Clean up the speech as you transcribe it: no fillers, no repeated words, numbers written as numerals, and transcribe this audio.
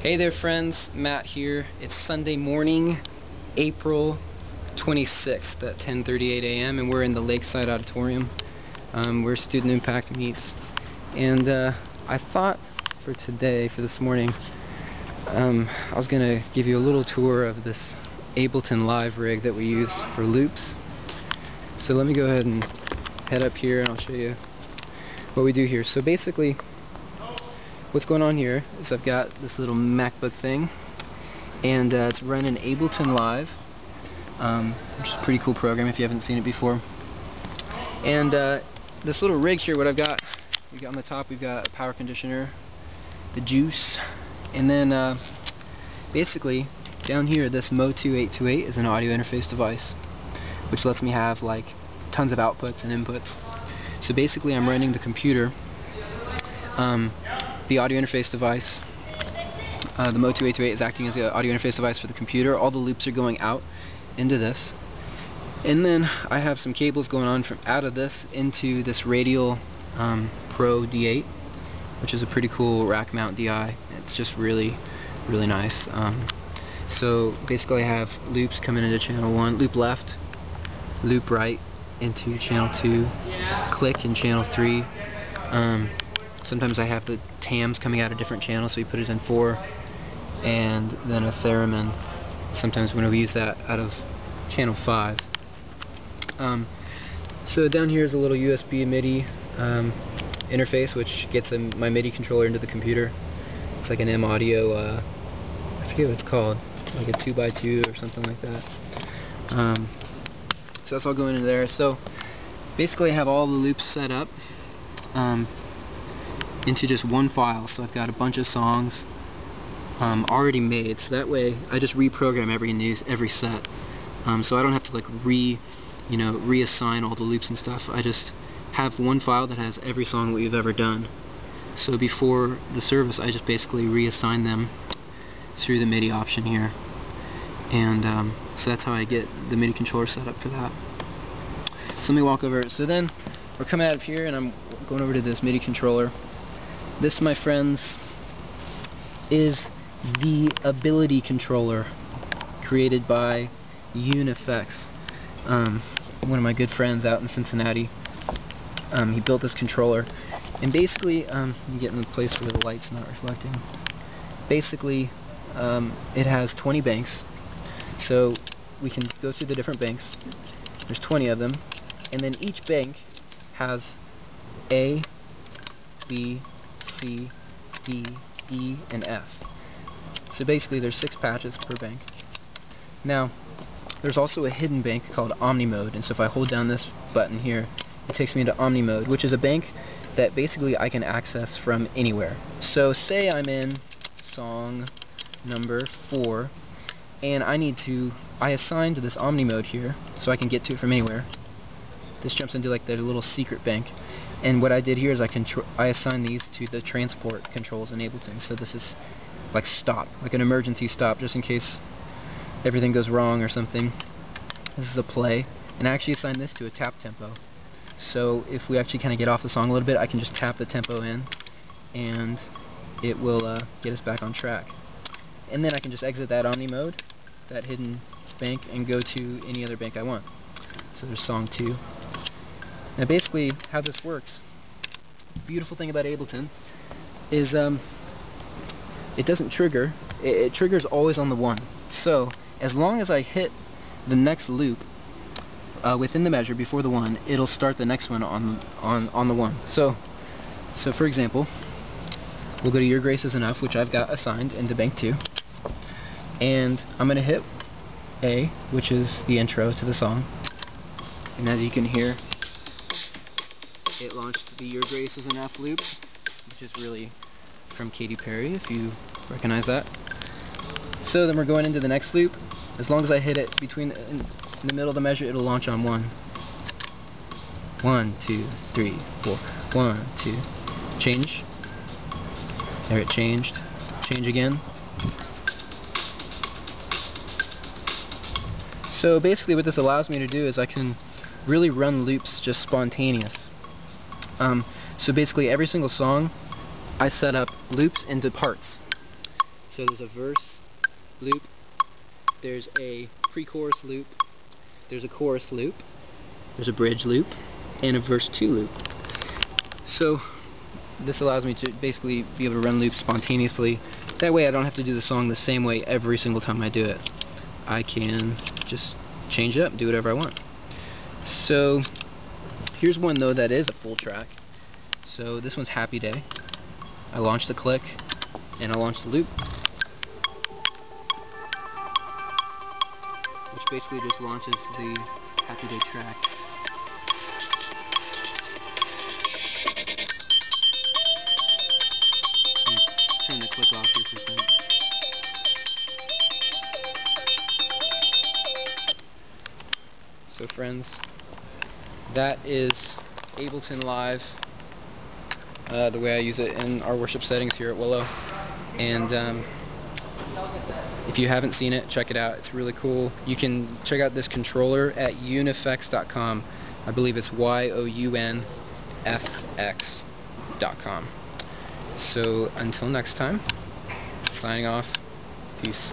Hey there friends, Matt here. It's Sunday morning, April 26th at 10:38 a.m. and we're in the Lakeside Auditorium. We're Student Impact Meets, and I thought for today, for this morning, I was going to give you a little tour of this Ableton live rig that we use for loops. So let me go ahead and head up here and I'll show you what we do here. So basically, what's going on here is I've got this little MacBook thing, and it's running Ableton Live, which is a pretty cool program if you haven't seen it before. And this little rig here, what I've got, we got on the top, we've got a power conditioner, the juice, and then basically down here, this Mo2828 is an audio interface device, which lets me have like tons of outputs and inputs. So basically, I'm running the computer. The audio interface device, the Mo2828 is acting as the audio interface device for the computer. All the loops are going out into this, and then I have some cables going on from out of this into this Radial Pro D8, which is a pretty cool rack mount DI. It's just really nice. So basically, I have loops coming into channel 1, loop left, loop right into channel 2, click in channel 3. Sometimes I have the TAMs coming out of different channels, so we put it in 4, and then a theremin. Sometimes when we use that out of channel 5. So down here is a little USB MIDI interface, which gets my MIDI controller into the computer. It's like an M Audio, I forget what it's called, like a 2x2 or something like that. So that's all going into there. So basically, I have all the loops set up into just one file. So I've got a bunch of songs already made, so that way I just reprogram every set. So I don't have to like reassign all the loops and stuff. I just have one file that has every song we've ever done. So before the service, I just basically reassign them through the MIDI option here, and so that's how I get the MIDI controller set up for that. So let me walk over. So then we're coming out of here, and I'm going over to this MIDI controller. This, my friends, is the aBility controller created by Unifex, one of my good friends out in Cincinnati. He built this controller, and basically, you get in the place where the light's not reflecting. Basically, it has 20 banks, so we can go through the different banks. There's 20 of them, and then each bank has A, B, C, D, E, and F. So basically there's 6 patches per bank. Now, there's also a hidden bank called Omni Mode, and so if I hold down this button here, it takes me into Omni Mode, which is a bank that basically I can access from anywhere. So say I'm in song number 4, and I assigned this Omni Mode here, so I can get to it from anywhere. This jumps into like the little secret bank. And what I did here is I assigned these to the transport controls in Ableton. So this is like stop, like an emergency stop, just in case everything goes wrong or something. This is a play, and I actually assigned this to a tap tempo. So if we actually kind of get off the song a little bit, I can just tap the tempo in, and it will get us back on track. And then I can just exit that Omni Mode, that hidden bank, and go to any other bank I want. So there's song 2. Now basically, how this works, the beautiful thing about Ableton is it doesn't trigger. It triggers always on the 1. So as long as I hit the next loop within the measure before the 1, it'll start the next one on the 1. So for example, we'll go to Your Grace Is Enough, which I've got assigned into bank 2, and I'm going to hit A, which is the intro to the song, and as you can hear, it launched the Your Grace Is Enough loop, which is really from Katy Perry, if you recognize that. So then we're going into the next loop. As long as I hit it in the middle of the measure, it'll launch on 1. 1, 2, 3, 4. 1, 2. Change. There, it changed. Change again. So basically what this allows me to do is I can really run loops just spontaneous. So basically every single song I set up loops into parts. So there's a verse loop, there's a pre-chorus loop, there's a chorus loop, there's a bridge loop, and a verse 2 loop. So this allows me to basically be able to run loops spontaneously. That way I don't have to do the song the same way every single time I do it. I can just change it up, do whatever I want. So here's one though that is a full track. So this one's Happy Day. I launch the click and I launch the loop, which basically just launches the Happy Day track. Turn the click off here for a second. So friends, that is Ableton Live, the way I use it in our worship settings here at Willow. And if you haven't seen it, check it out. It's really cool. You can check out this controller at unifx.com. I believe it's YOUNFX.com. So until next time, signing off. Peace.